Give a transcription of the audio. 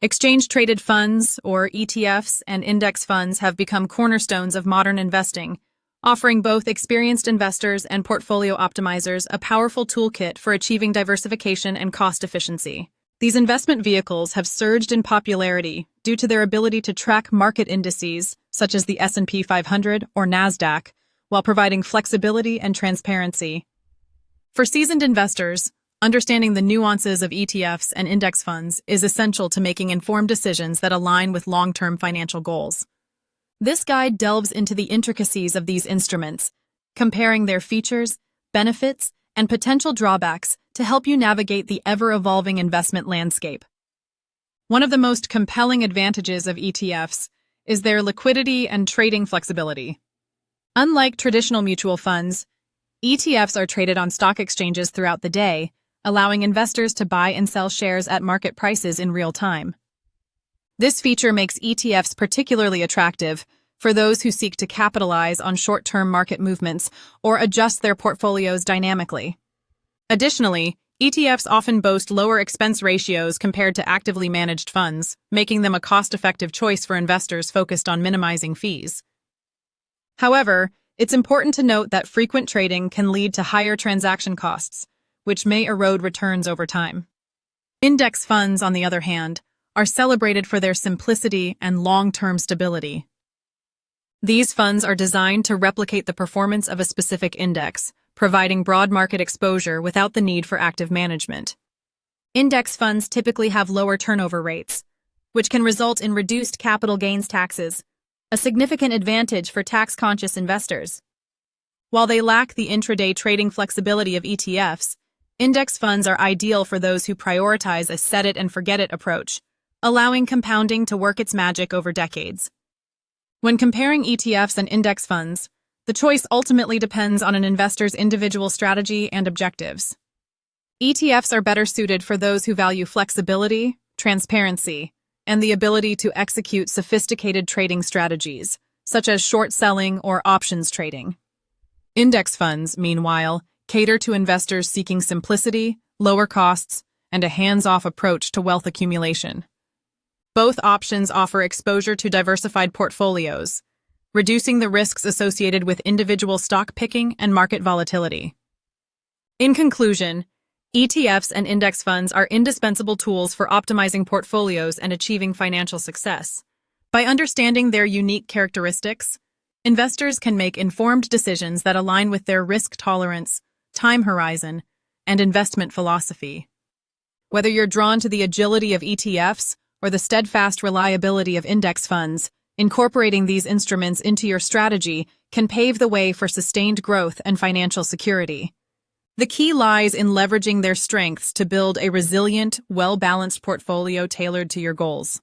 Exchange-traded funds, or ETFs, and index funds have become cornerstones of modern investing, offering both experienced investors and portfolio optimizers a powerful toolkit for achieving diversification and cost efficiency. These investment vehicles have surged in popularity due to their ability to track market indices, such as the S&P 500 or NASDAQ, while providing flexibility and transparency. For seasoned investors, understanding the nuances of ETFs and index funds is essential to making informed decisions that align with long-term financial goals. This guide delves into the intricacies of these instruments, comparing their features, benefits, and potential drawbacks to help you navigate the ever-evolving investment landscape. One of the most compelling advantages of ETFs is their liquidity and trading flexibility. Unlike traditional mutual funds, ETFs are traded on stock exchanges throughout the day, allowing investors to buy and sell shares at market prices in real time. This feature makes ETFs particularly attractive for those who seek to capitalize on short-term market movements or adjust their portfolios dynamically. Additionally, ETFs often boast lower expense ratios compared to actively managed funds, making them a cost-effective choice for investors focused on minimizing fees. However, it's important to note that frequent trading can lead to higher transaction costs, which may erode returns over time. Index funds, on the other hand, are celebrated for their simplicity and long-term stability. These funds are designed to replicate the performance of a specific index, providing broad market exposure without the need for active management. Index funds typically have lower turnover rates, which can result in reduced capital gains taxes, a significant advantage for tax-conscious investors. While they lack the intraday trading flexibility of ETFs, index funds are ideal for those who prioritize a set-it-and-forget-it approach, allowing compounding to work its magic over decades. When comparing ETFs and index funds, the choice ultimately depends on an investor's individual strategy and objectives. ETFs are better suited for those who value flexibility, transparency, and the ability to execute sophisticated trading strategies, such as short selling or options trading. Index funds, meanwhile, cater to investors seeking simplicity, lower costs, and a hands-off approach to wealth accumulation. Both options offer exposure to diversified portfolios, reducing the risks associated with individual stock picking and market volatility. In conclusion, ETFs and index funds are indispensable tools for optimizing portfolios and achieving financial success. By understanding their unique characteristics, investors can make informed decisions that align with their risk tolerance, time horizon, and investment philosophy. Whether you're drawn to the agility of ETFs or the steadfast reliability of index funds, incorporating these instruments into your strategy can pave the way for sustained growth and financial security. The key lies in leveraging their strengths to build a resilient, well-balanced portfolio tailored to your goals.